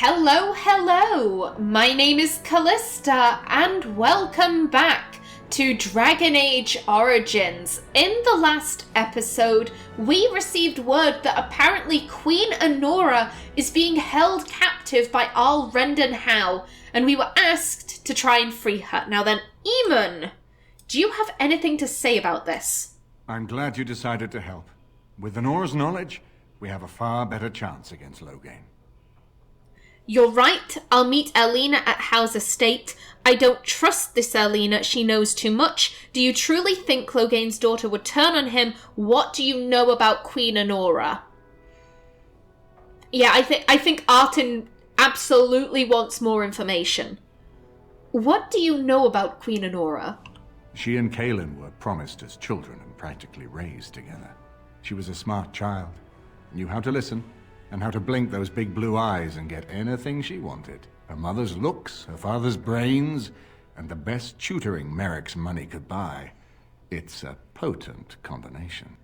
Hello, hello! My name is Callista, and welcome back to Dragon Age Origins. In the last episode, we received word that apparently Queen Anora is being held captive by Arl Rendenhau, and we were asked to try and free her. Now then, Eamon, do you have anything to say about this? I'm glad you decided to help. With Anora's knowledge, we have a far better chance against Loghain. You're right, I'll meet Erlina at Howe's estate. I don't trust this Erlina, she knows too much. Do you truly think Loghain's daughter would turn on him? What do you know about Queen Anora? Yeah, I think Artin absolutely wants more information. What do you know about Queen Anora? She and Qwinn were promised as children and practically raised together. She was a smart child, knew how to listen, and how to blink those big blue eyes and get anything she wanted. Her mother's looks, her father's brains, and the best tutoring Merrick's money could buy. It's a potent combination.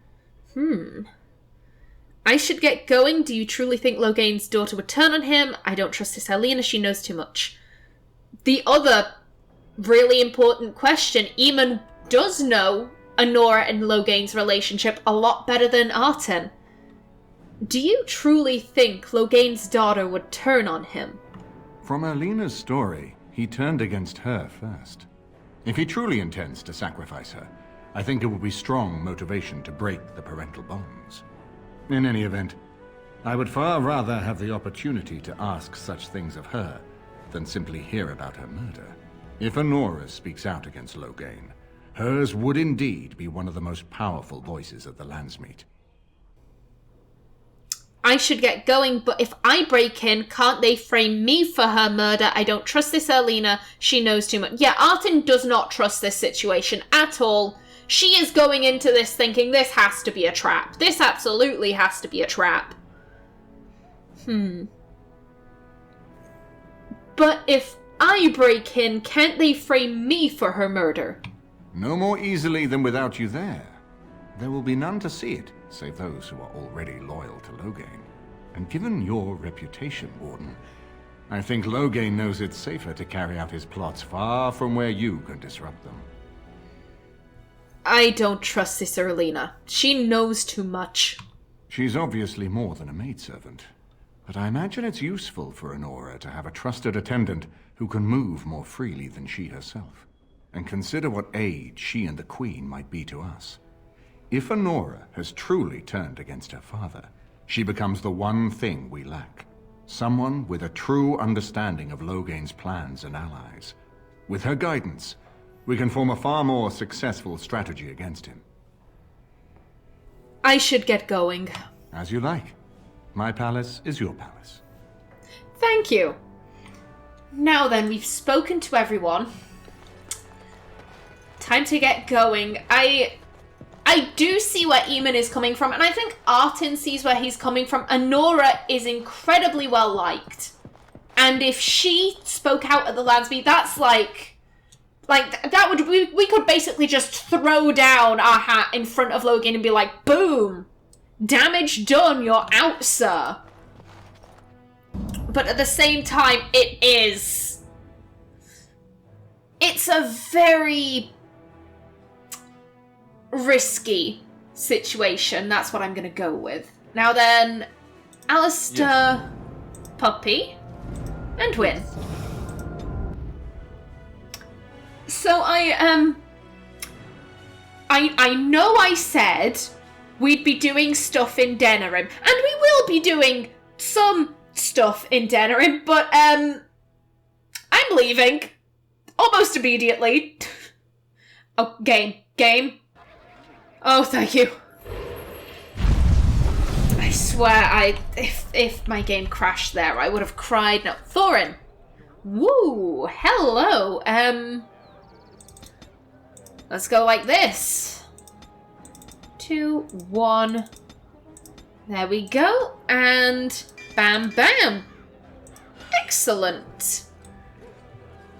I should get going. Do you truly think Loghain's daughter would turn on him? I don't trust this Erlina, she knows too much. The other really important question, Eamon does know Anora and Loghain's relationship a lot better than Artin. Do you truly think Loghain's daughter would turn on him? From Erlina's story, he turned against her first. If he truly intends to sacrifice her, I think it will be strong motivation to break the parental bonds. In any event, I would far rather have the opportunity to ask such things of her than simply hear about her murder. If Anora speaks out against Loghain, hers would indeed be one of the most powerful voices of the Landsmeet. I should get going, but if I break in, can't they frame me for her murder? I don't trust this Erlina. She knows too much. Yeah, Artin does not trust this situation at all. She is going into this thinking this has to be a trap. This absolutely has to be a trap. But if I break in, can't they frame me for her murder? No more easily than without you there. There will be none to see it, save those who are already loyal to Loghain. And given your reputation, Warden, I think Loghain knows it's safer to carry out his plots far from where you can disrupt them. I don't trust this Erlina. She knows too much. She's obviously more than a maidservant, but I imagine it's useful for Anora to have a trusted attendant who can move more freely than she herself. And consider what aid she and the Queen might be to us. If Anora has truly turned against her father, she becomes the one thing we lack. Someone with a true understanding of Loghain's plans and allies. With her guidance, we can form a far more successful strategy against him. I should get going. As you like. My palace is your palace. Thank you. Now then, we've spoken to everyone. Time to get going. I do see where Eamon is coming from, and I think Artin sees where he's coming from. Anora is incredibly well liked. And if she spoke out at the Landsmeet, that's like that would we could basically just throw down our hat in front of Loghain and be like, boom! Damage done, you're out, sir. But at the same time, it's a very risky situation. That's what I'm going to go with. Now then, Alistair, Puppy, and Qwinn. So I know I said we'd be doing stuff in Denerim, and we will be doing some stuff in Denerim, but I'm leaving almost immediately. Oh, game. Oh, thank you. I swear, if my game crashed there, I would have cried. No, Thorin. Woo, hello. Let's go like this. 2, 1. There we go. And bam, bam. Excellent.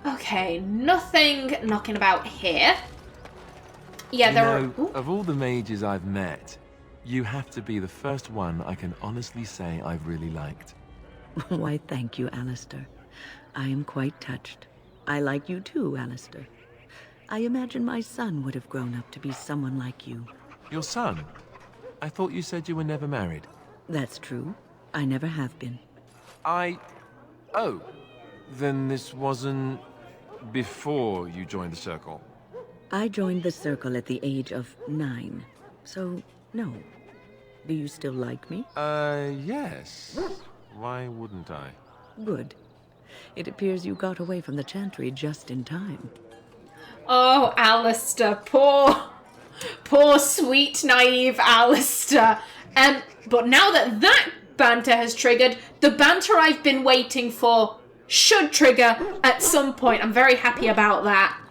Okay, nothing knocking about here. Yeah, there are... Of all the mages I've met, you have to be the first one I can honestly say I've really liked. Why, thank you, Alistair. I am quite touched. I like you too, Alistair. I imagine my son would have grown up to be someone like you. Your son? I thought you said you were never married. That's true. I never have been. Oh. Then this wasn't before you joined the Circle? I joined the Circle at the age of 9. So, no. Do you still like me? Yes. Why wouldn't I? Good. It appears you got away from the Chantry just in time. Oh, Alistair, poor sweet naive Alistair. But now that banter has triggered, the banter I've been waiting for should trigger at some point. I'm very happy about that.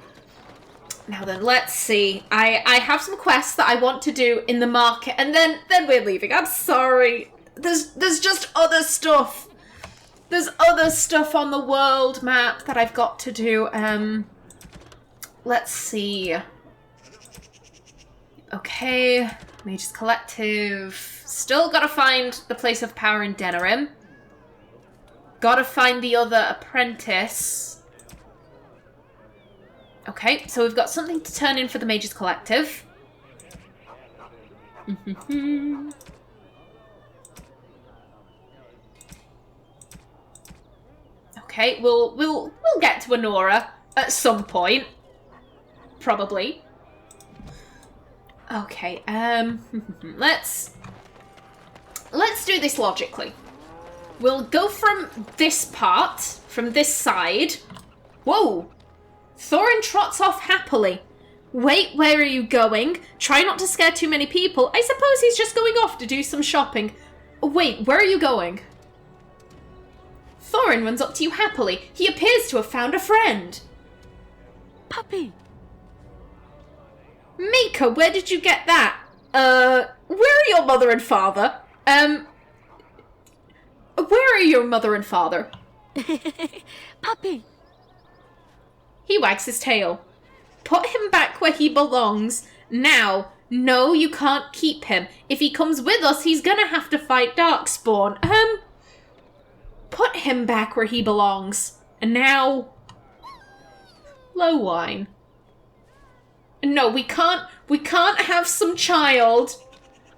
Now then, let's see. I have some quests that I want to do in the market, and then we're leaving. I'm sorry. There's just other stuff. There's other stuff on the world map that I've got to do. Let's see. Okay, Mage's Collective. Still gotta find the place of power in Denerim. Gotta find the other apprentice. Okay, so we've got something to turn in for the Mage's Collective. Okay, we'll get to Anora at some point. Probably. Okay, let's do this logically. We'll go from this part, from this side. Whoa! Thorin trots off happily. Wait, where are you going? Try not to scare too many people. I suppose he's just going off to do some shopping. Wait, where are you going? Thorin runs up to you happily. He appears to have found a friend. Puppy! Mika, where did you get that? Where are your mother and father? Where are your mother and father? Puppy! He wags his tail. Put him back where he belongs. Now. No, you can't keep him. If he comes with us, he's gonna have to fight Darkspawn. Put him back where he belongs. And now. Low wine. No, we can't have some child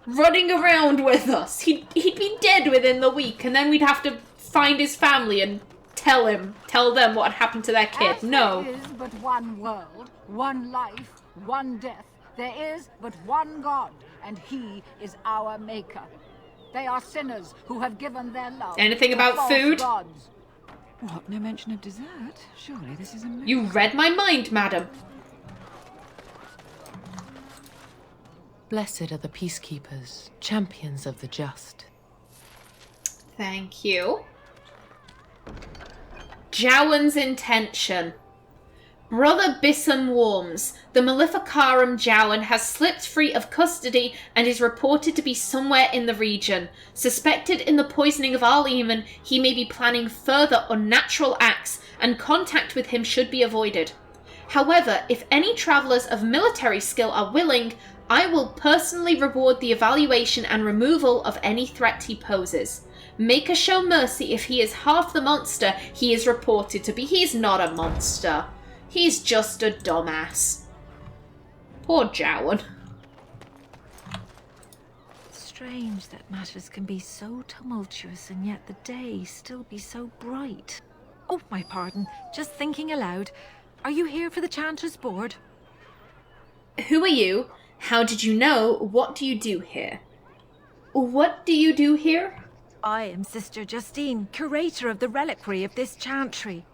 running around with us. He'd be dead within the week, and then we'd have to find his family and tell them what happened to their kid. No. There is but one world, one life, one death. There is but one God, and he is our maker. They are sinners who have given their love. Anything about false food? gods. What? No mention of dessert? Surely this is a miracle. You read my mind, madam. Blessed are the peacekeepers, champions of the just. Thank you. Jowan's intention. Brother Bissam warms. The Maleficarum Jowan has slipped free of custody and is reported to be somewhere in the region. Suspected in the poisoning of Eamon, he may be planning further unnatural acts, and contact with him should be avoided. However, if any travellers of military skill are willing, I will personally reward the evaluation and removal of any threat he poses. Make us show mercy if he is half the monster he is reported to be. He's not a monster. He's just a dumbass. Poor Jowan. Strange that matters can be so tumultuous and yet the day still be so bright. Oh, my pardon. Just thinking aloud. Are you here for the Chanter's Board? Who are you? How did you know? What do you do here? What do you do here? I am Sister Justine, curator of the reliquary of this chantry.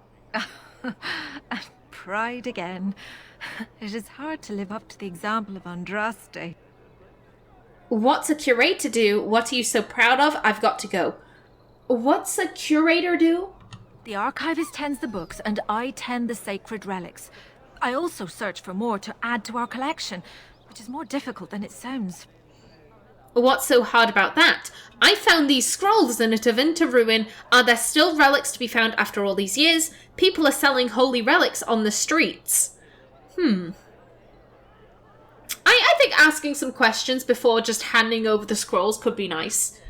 And pride again. It is hard to live up to the example of Andraste. What's a curator do? What are you so proud of? I've got to go. What's a curator do? The archivist tends the books, and I tend the sacred relics. I also search for more to add to our collection, which is more difficult than it sounds. What's so hard about that? I found these scrolls in a Tavinta ruin. Are there still relics to be found after all these years? People are selling holy relics on the streets. I think asking some questions before just handing over the scrolls could be nice.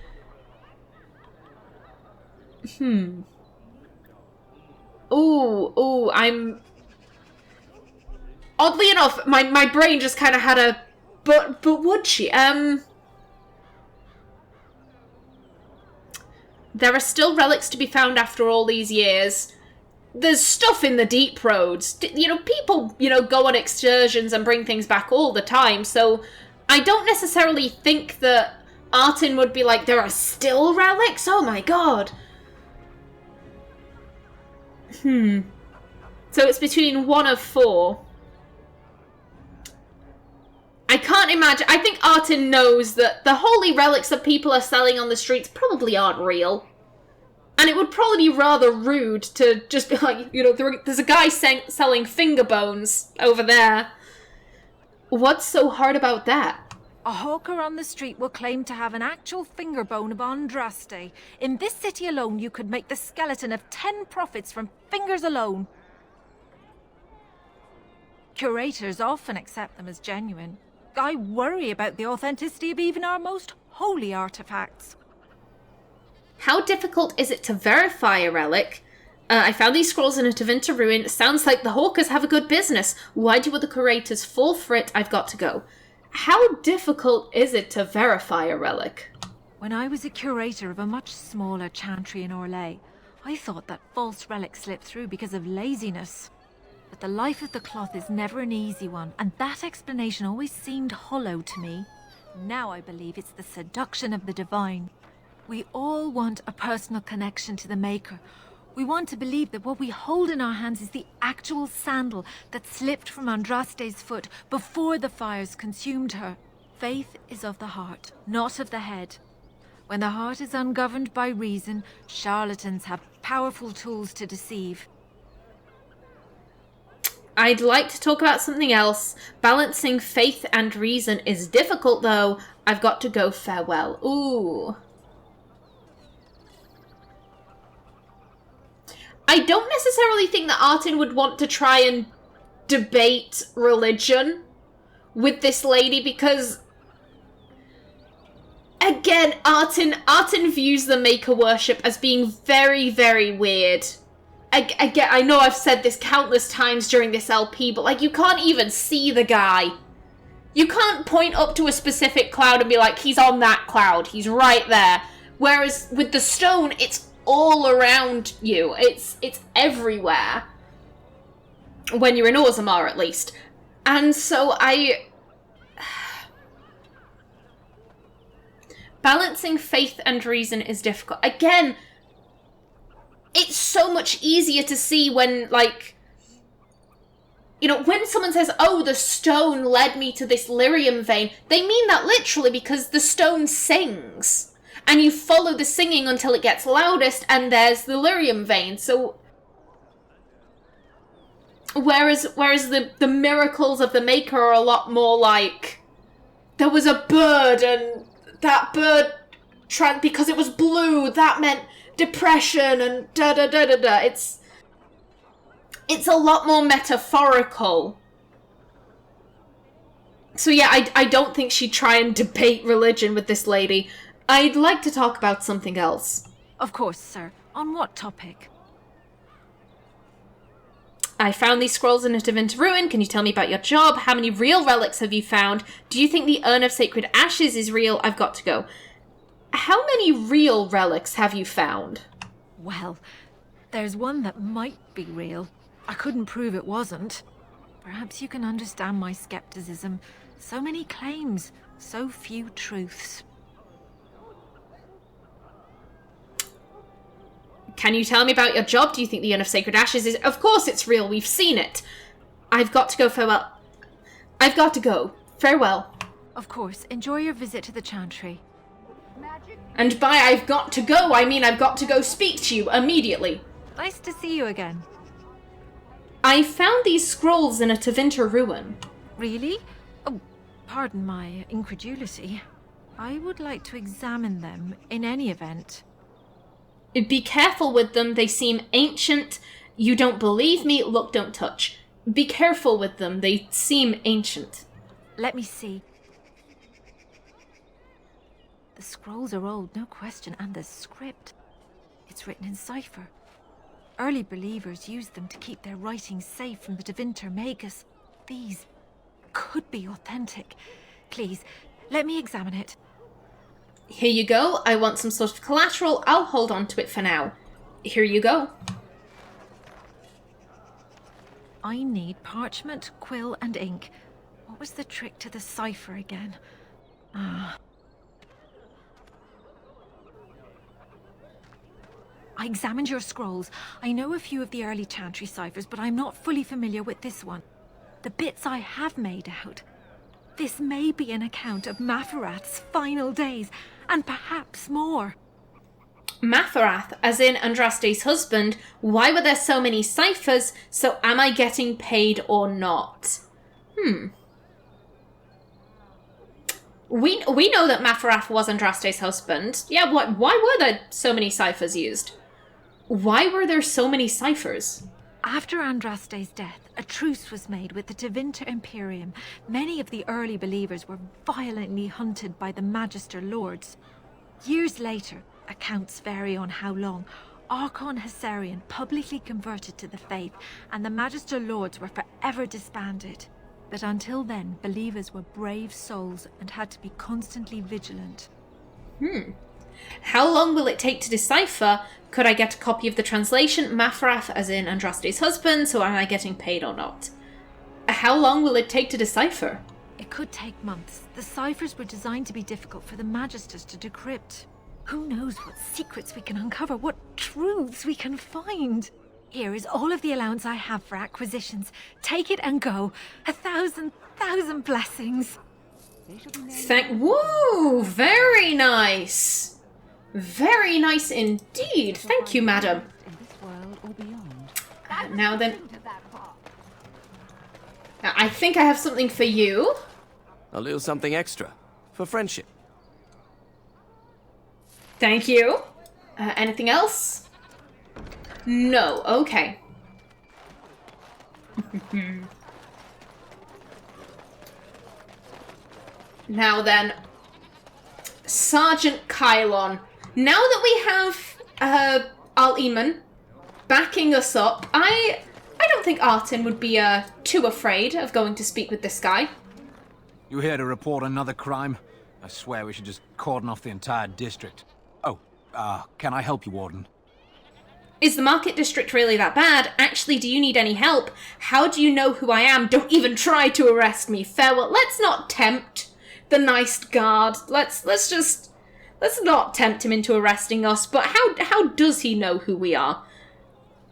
Ooh, I'm... Oddly enough, my brain just kind of had a... But would she? There are still relics to be found after all these years. There's stuff in the deep roads. You know, people, go on excursions and bring things back all the time, so I don't necessarily think that Artin would be like, there are still relics? Oh my god. So it's between one of four. I can't imagine. I think Artin knows that the holy relics that people are selling on the streets probably aren't real. And it would probably be rather rude to just be like, there's a guy selling finger bones over there. What's so hard about that? A hawker on the street will claim to have an actual finger bone of Andraste. In this city alone, you could make the skeleton of 10 prophets from fingers alone. Curators often accept them as genuine. I worry about the authenticity of even our most holy artifacts. How difficult is it to verify a relic? I found these scrolls in a Tevinter ruin. Sounds like the hawkers have a good business. Why do other curators fall for it? I've got to go. How difficult is it to verify a relic? When I was a curator of a much smaller chantry in Orlais, I thought that false relics slipped through because of laziness. But the life of the cloth is never an easy one, and that explanation always seemed hollow to me. Now I believe it's the seduction of the divine. We all want a personal connection to the Maker. We want to believe that what we hold in our hands is the actual sandal that slipped from Andraste's foot before the fires consumed her. Faith is of the heart, not of the head. When the heart is ungoverned by reason, charlatans have powerful tools to deceive. I'd like to talk about something else. Balancing faith and reason is difficult, though. I've got to go. Farewell. Ooh. I don't necessarily think that Artin would want to try and debate religion with this lady because, again, Artin views the Maker worship as being very, very weird. Again, I know I've said this countless times during this LP, but, like, you can't even see the guy. You can't point up to a specific cloud and be like, he's on that cloud, he's right there. Whereas with the stone, it's all around you. It's everywhere. When you're in Orzammar, at least. And so balancing faith and reason is difficult. Again, it's so much easier to see when, like, when someone says, oh, the stone led me to this lyrium vein, they mean that literally because the stone sings. And you follow the singing until it gets loudest, and there's the lyrium vein. So, whereas the miracles of the Maker are a lot more like, there was a bird, and that bird, because it was blue, that meant depression, and da-da-da-da-da. It's a lot more metaphorical. So yeah, I don't think she'd try and debate religion with this lady. I'd like to talk about something else. Of course, sir. On what topic? I found these scrolls in a Tevinter ruin. Can you tell me about your job? How many real relics have you found? Do you think the Urn of Sacred Ashes is real? I've got to go. How many real relics have you found? Well, there's one that might be real. I couldn't prove it wasn't. Perhaps you can understand my skepticism. So many claims, so few truths. Can you tell me about your job? Do you think the Urn of Sacred Ashes is... Of course it's real, we've seen it. I've got to go, farewell. I've got to go. Farewell. Of course, enjoy your visit to the Chantry. And by I've got to go, I mean I've got to go speak to you immediately. Nice to see you again. I found these scrolls in a Tevinter ruin. Really? Oh, pardon my incredulity. I would like to examine them in any event. Be careful with them, they seem ancient. You don't believe me? Look, don't touch. Be careful with them, they seem ancient. Let me see. The scrolls are old, no question, and the script. It's written in cipher. Early believers used them to keep their writings safe from the Devinter Magus. These could be authentic. Please, let me examine it. Here you go. I want some sort of collateral. I'll hold on to it for now. Here you go. I need parchment, quill, and ink. What was the trick to the cipher again? I examined your scrolls. I know a few of the early Chantry ciphers, but I'm not fully familiar with this one. The bits I have made out. This may be an account of Maferath's final days, and perhaps more. Maferath, as in Andraste's husband. Why were there so many ciphers? So am I getting paid or not? We know that Maferath was Andraste's husband. Yeah, why were there so many ciphers used? Why were there so many ciphers? After Andraste's death, a truce was made with the Devinter Imperium. Many of the early believers were violently hunted by the Magister Lords. Years later, accounts vary on how long, Archon Hessarian publicly converted to the faith, and the Magister Lords were forever disbanded. But until then, believers were brave souls and had to be constantly vigilant. How long will it take to decipher? Could I get a copy of the translation? Maferath, as in Andraste's husband, so am I getting paid or not? How long will it take to decipher? It could take months. The ciphers were designed to be difficult for the Magisters to decrypt. Who knows what secrets we can uncover, what truths we can find. Here is all of the allowance I have for acquisitions. Take it and go. 1,000 blessings. Woo! Very nice. Very nice indeed. Thank you, madam. Now then, I think I have something for you. A little something extra. For friendship. Thank you. Anything else? No. Okay. Now then, Sergeant Kylon. Now that we have Eamon backing us up, I don't think Artin would be too afraid of going to speak with this guy. You here to report another crime? I swear we should just cordon off the entire district. Oh, can I help you, Warden? Is the Market District really that bad? Actually, do you need any help? How do you know who I am? Don't even try to arrest me. Farewell. Let's not tempt the nice guard. Let's not tempt him into arresting us. But how does he know who we are?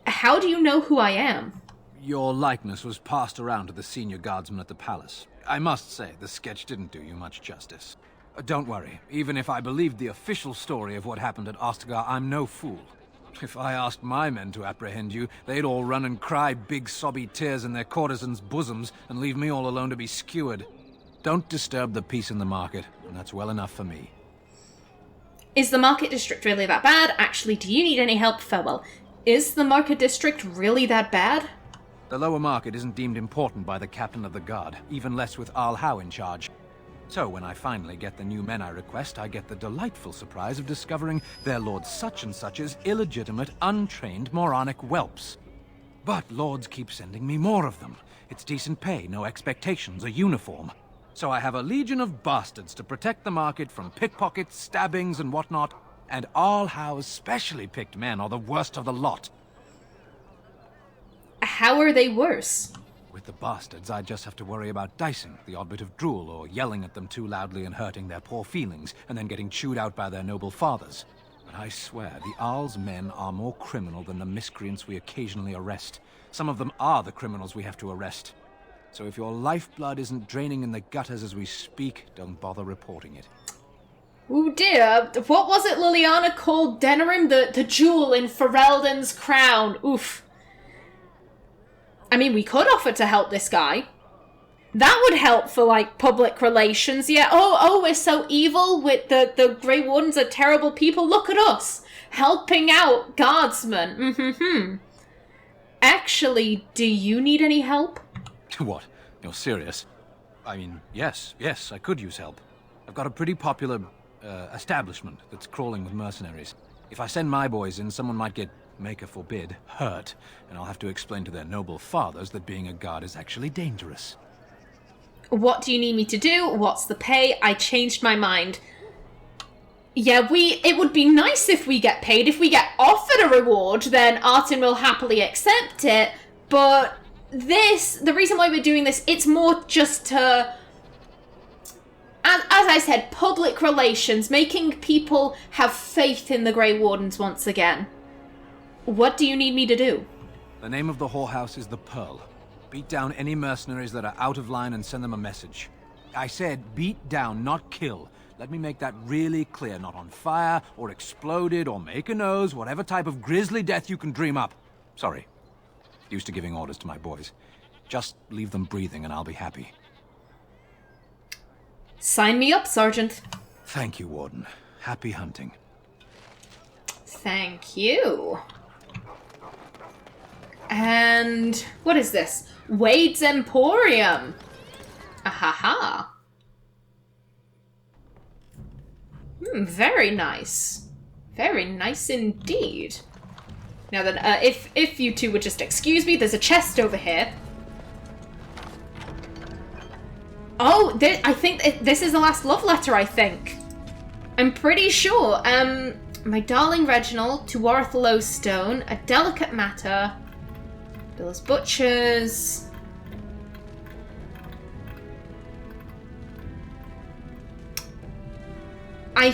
How do you know who I am? Your likeness was passed around to the senior guardsman at the palace. I must say, the sketch didn't do you much justice. Don't worry. Even if I believed the official story of what happened at Ostagar, I'm no fool. If I asked my men to apprehend you, they'd all run and cry big sobby tears in their courtesans' bosoms and leave me all alone to be skewered. Don't disturb the peace in the market, and that's well enough for me. Is the Market District really that bad? Actually, do you need any help? Farewell. Is the Market District really that bad? The lower market isn't deemed important by the captain of the guard, even less with Al Howe in charge. So when I finally get the new men I request, I get the delightful surprise of discovering their Lord Such-and-Such's illegitimate, untrained, moronic whelps. But lords keep sending me more of them. It's decent pay, no expectations, a uniform. So I have a legion of bastards to protect the market from pickpockets, stabbings, and whatnot, and Al Howe's specially picked men are the worst of the lot. How are they worse? With the bastards, I just have to worry about dicing, the odd bit of drool, or yelling at them too loudly and hurting their poor feelings, and then getting chewed out by their noble fathers. But I swear, the Arl's men are more criminal than the miscreants we occasionally arrest. Some of them are the criminals we have to arrest. So if your lifeblood isn't draining in the gutters as we speak, don't bother reporting it. Oh dear, what was it Liliana called Denerim? The jewel in Ferelden's crown. Oof. I mean, we could offer to help this guy. That would help for, like, public relations. Yeah, oh, we're so evil with the Grey Wardens are terrible people. Look at us, helping out guardsmen. Actually, do you need any help? What? You're serious? I mean, yes, I could use help. I've got a pretty popular establishment that's crawling with mercenaries. If I send my boys in, someone might get, Maker forbid, hurt, and I'll have to explain to their noble fathers that being a guard is actually dangerous. What do you need me to do? What's the pay? I changed my mind. Yeah, it would be nice if we get paid. If we get offered a reward, then Artin will happily accept it. But the reason why we're doing this, it's more just to, as I said, public relations, making people have faith in the Grey Wardens once again. What do you need me to do? The name of the whorehouse is the Pearl. Beat down any mercenaries that are out of line and send them a message. I said beat down, not kill. Let me make that really clear. Not on fire, or exploded, or make a nose, whatever type of grisly death you can dream up. Sorry. Used to giving orders to my boys. Just leave them breathing and I'll be happy. Sign me up, Sergeant. Thank you, Warden. Happy hunting. Thank you. And what is this? Wade's Emporium. Ahaha. Very nice. Very nice indeed. Now then, if you two would just excuse me, there's a chest over here. Oh, I think this is the last love letter, I think. I'm pretty sure. My darling Reginald, to Warth Lowstone, a delicate matter. Bill's Butchers. I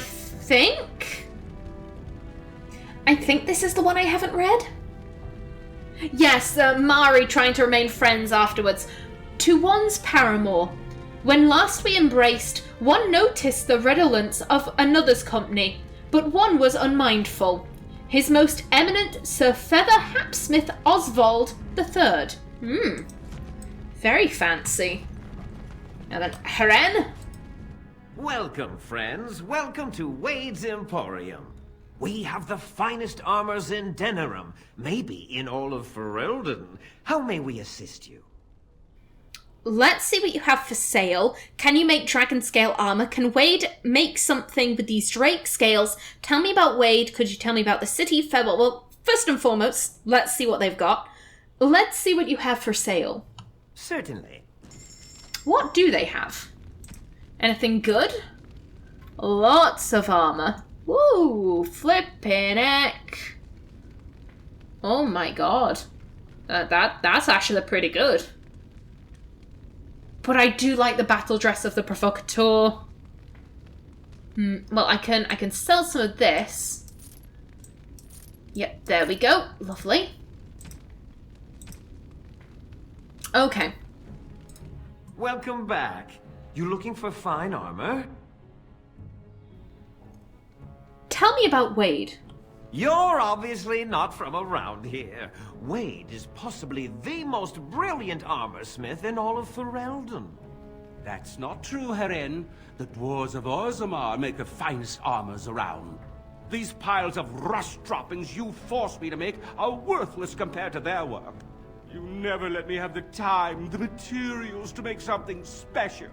think this is the one I haven't read. Yes, Mari trying to remain friends afterwards. To one's paramour. When last we embraced, one noticed the redolence of another's company, but one was unmindful. His most eminent Sir Feather Hapsmith Oswald III. Very fancy. Now then, Heren? Welcome, friends. Welcome to Wade's Emporium. We have the finest armors in Denerim, maybe in all of Ferelden. How may we assist you? Let's see what you have for sale. Can you make dragon scale armor? Can Wade make something with these drake scales? Tell me about Wade. Could you tell me about the city? Farewell. Well, first and foremost, let's see what they've got. Let's see what you have for sale. Certainly. What do they have? Anything good? Lots of armor. Woo! Flippin' heck. Oh my god. That's actually pretty good. But I do like the battle dress of the Provocateur. Well, I can sell some of this. Yep, there we go. Lovely. Okay. Welcome back. You looking for fine armor? Tell me about Wade. You're obviously not from around here. Wade is possibly the most brilliant armorsmith in all of Ferelden. That's not true, Heren. The dwarves of Orzammar make the finest armors around. These piles of rust droppings you force me to make are worthless compared to their work. You never let me have the time, the materials to make something special.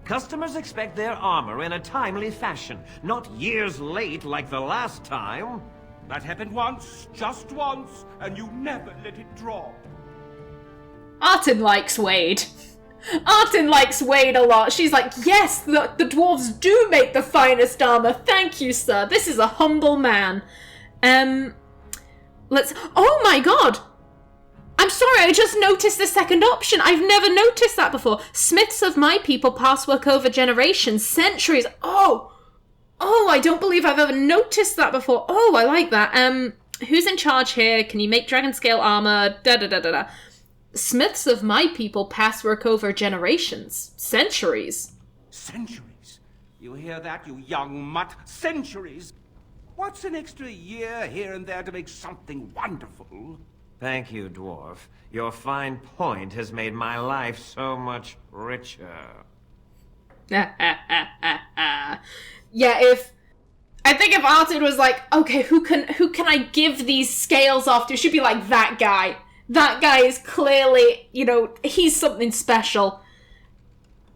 Customers expect their armor in a timely fashion, not years late like the last time. That happened once, just once, and you never let it drop. Artin likes Wade. Artin likes Wade a lot. She's like, yes, the dwarves do make the finest armor. Thank you, sir. This is a humble man. Oh my god! I'm sorry, I just noticed the second option. I've never noticed that before. Smiths of my people pass work over generations, centuries. Oh, I don't believe I've ever noticed that before. Oh, I like that. Who's in charge here? Can you make dragon scale armor? Da-da-da-da-da. Smiths of my people pass work over generations, centuries. Centuries? You hear that, you young mutt? Centuries? What's an extra year here and there to make something wonderful? Thank you, dwarf. Your fine point has made my life so much richer. Yeah, I think if Artin was like, okay, who can I give these scales off to? It should be like that guy. That guy is clearly, he's something special.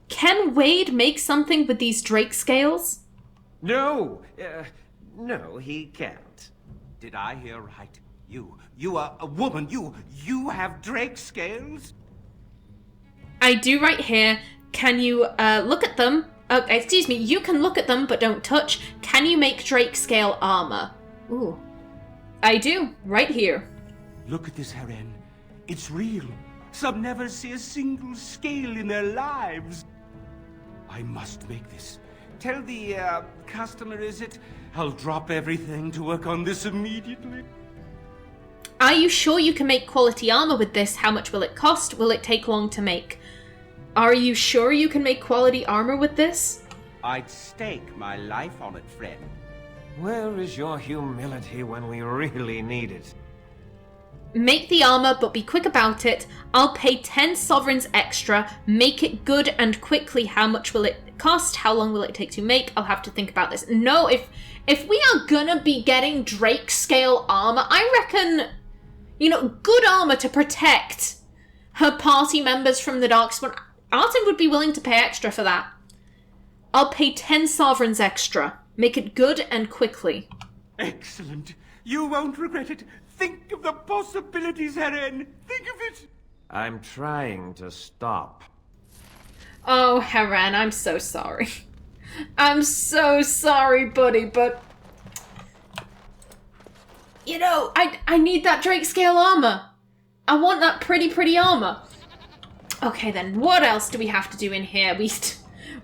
Can Wade make something with these drake scales? No, he can't. Did I hear right? You are a woman. You have drake scales? I do right here. Can you look at them? Excuse me, you can look at them, but don't touch. Can you make drake scale armor? Ooh. I do, right here. Look at this, Heren. It's real. Some never see a single scale in their lives. I must make this. Tell the, customer, is it? I'll drop everything to work on this immediately. Are you sure you can make quality armor with this? How much will it cost? Will it take long to make? Are you sure you can make quality armor with this? I'd stake my life on it, friend. Where is your humility when we really need it? Make the armor, but be quick about it. I'll pay 10 sovereigns extra. Make it good and quickly. How much will it cost? How long will it take to make? I'll have to think about this. No, if we are gonna be getting Drake scale armor, I reckon, you know, good armor to protect her party members from the Darkspawn. Artin would be willing to pay extra for that. I'll pay 10 sovereigns extra. Make it good and quickly. Excellent. You won't regret it. Think of the possibilities, Heren. Think of it. I'm trying to stop. Oh, Heren, I'm so sorry. I'm so sorry, buddy, but... You know, I need that Drake scale armor. I want that pretty armor. Okay, then, what else do we have to do in here?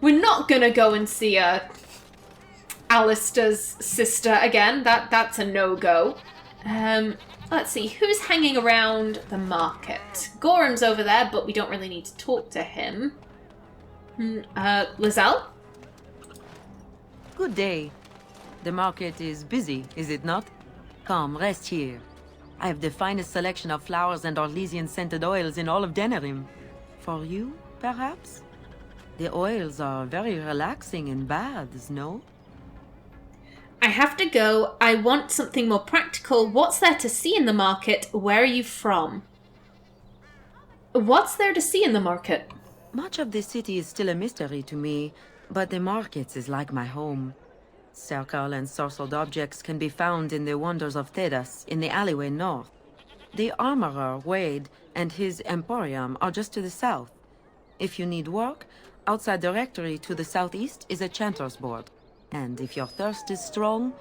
We're not gonna go and see Alistair's sister again. That's a no-go. Let's see, who's hanging around the market? Gorham's over there, but we don't really need to talk to him. Lizelle? Good day. The market is busy, is it not? Come, rest here. I have the finest selection of flowers and Orlesian-scented oils in all of Denerim. For you, perhaps? The oils are very relaxing in baths, no? I have to go. I want something more practical. What's there to see in the market? Where are you from? What's there to see in the market? Much of the city is still a mystery to me, but the markets is like my home. Circle and sorcelled objects can be found in the wonders of Thedas, in the alleyway north. The armorer, Wade, and his emporium are just to the south. If you need work, outside the rectory to the southeast is a chanter's board. And if your thirst is strong,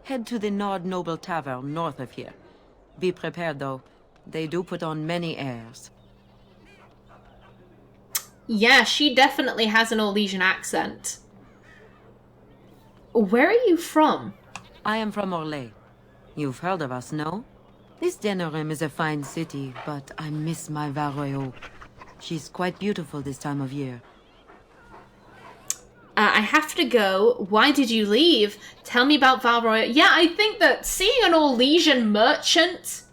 head to the Nord Noble Tavern north of here. Be prepared, though. They do put on many airs. Yeah, she definitely has an Orlesian accent. Where are you from? I am from Orlais. You've heard of us, no? This Denerim is a fine city, but I miss my Varoyo. She's quite beautiful this time of year. I have to go. Why did you leave? Tell me about Valroy. Yeah, I think that seeing an Orlesian merchant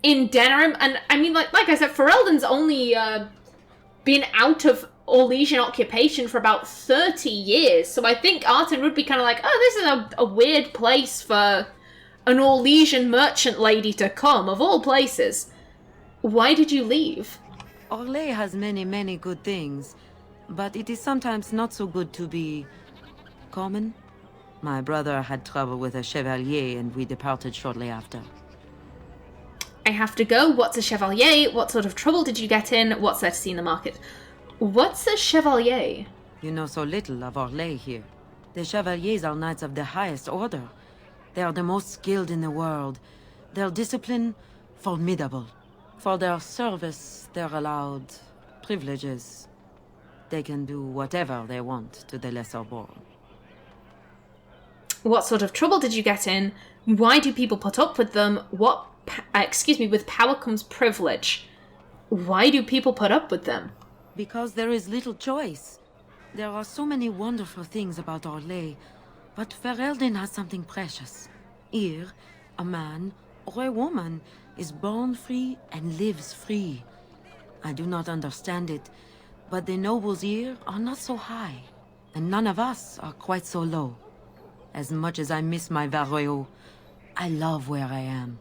in Denerim, and I mean, like I said, Ferelden's only been out of Orlesian occupation for about 30 years, so I think Artin would be kind of like, oh, this is a weird place for an Orlesian merchant lady to come, of all places. Why did you leave? Orlais has many good things. But it is sometimes not so good to be common. My brother had trouble with a chevalier and we departed shortly after. I have to go. What's a chevalier? What sort of trouble did you get in? What's there to see in the market? What's a chevalier? You know so little of Orlais here. The chevaliers are knights of the highest order. They are the most skilled in the world. Their discipline, formidable. For their service, they're allowed privileges. They can do whatever they want to the lesser born. What sort of trouble did you get in? Why do people put up with them? With power comes privilege. Why do people put up with them? Because there is little choice. There are so many wonderful things about Orlais, but Ferelden has something precious. Here, a man or a woman is born free and lives free. I do not understand it, but the nobles here are not so high, and none of us are quite so low. As much as I miss my Varoyo, I love where I am.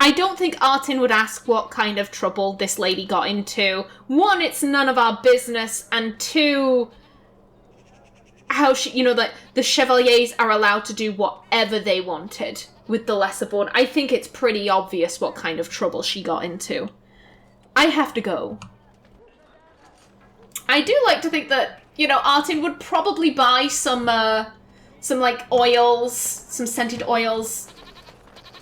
I don't think Artin would ask what kind of trouble this lady got into. One, it's none of our business, and two, how she, you know, that the Chevaliers are allowed to do whatever they wanted with the Lesser Born. I think it's pretty obvious what kind of trouble she got into. I have to go. I do like to think that, you know, Artin would probably buy some like oils, some scented oils.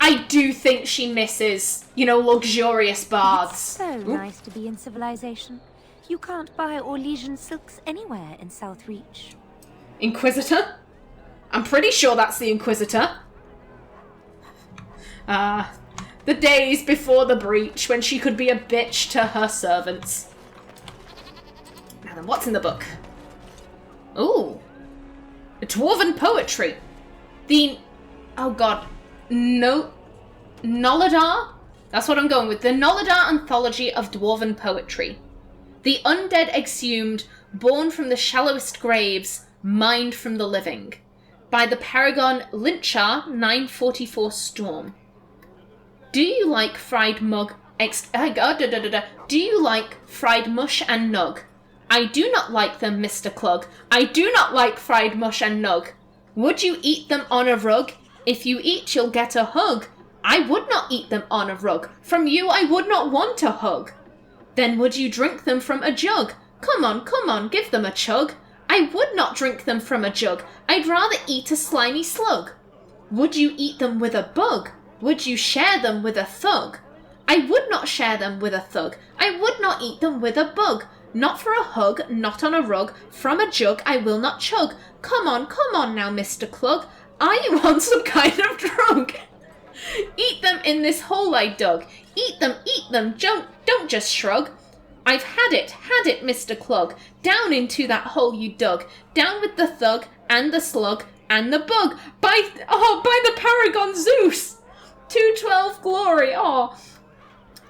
I do think she misses, you know, luxurious baths. It's so nice to be in civilization. You can't buy Orlesian silks anywhere in Southreach. Inquisitor? I'm pretty sure that's the Inquisitor. The days before the breach when she could be a bitch to her servants. Now then, what's in the book? Ooh. Dwarven poetry. Oh god. No. Noladar? That's what I'm going with. The Noladar Anthology of Dwarven Poetry. The undead exhumed, born from the shallowest graves, mined from the living. By the Paragon Lynchar, 944 Storm. Do you like fried mug... Do you like fried mush and nug? I do not like them, Mr. Clug. I do not like fried mush and nug. Would you eat them on a rug? If you eat, you'll get a hug. I would not eat them on a rug. From you I would not want a hug. Then would you drink them from a jug? Come on, give them a chug. I would not drink them from a jug. I'd rather eat a slimy slug. Would you eat them with a bug? Would you share them with a thug? I would not share them with a thug. I would not eat them with a bug. Not for a hug, not on a rug. From a jug I will not chug. Come on now, Mr. Clug. I want some kind of drug. Eat them in this hole I dug. Eat them, don't just shrug. I've had it, Mr. Clug. Down into that hole you dug. Down with the thug, and the slug, and the bug. By the Paragon Zeus. 212 glory,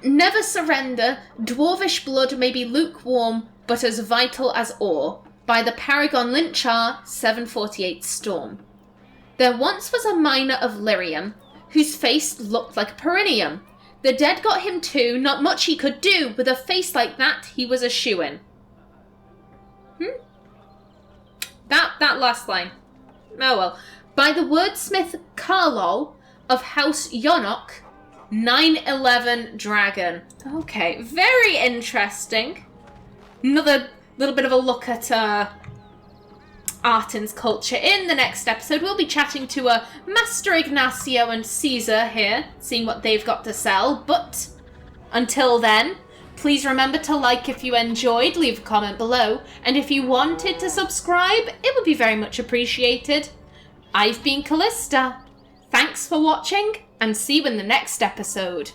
Never surrender. Dwarvish blood may be lukewarm, but as vital as ore. By the Paragon Lynchar, 748 Storm. There once was a miner of Lyrium, whose face looked like a perineum. The dead got him too, not much he could do. With a face like that, he was a shoo-in. That last line. Oh well. By the wordsmith Karlol of House Yonok, 911 Dragon. Okay, very interesting. Another little bit of a look at Artin's culture. In the next episode, we'll be chatting to Master Ignacio and Caesar here, seeing what they've got to sell. But until then, please remember to like if you enjoyed, leave a comment below, and if you wanted to subscribe, it would be very much appreciated. I've been Callista. Thanks for watching, and see you in the next episode.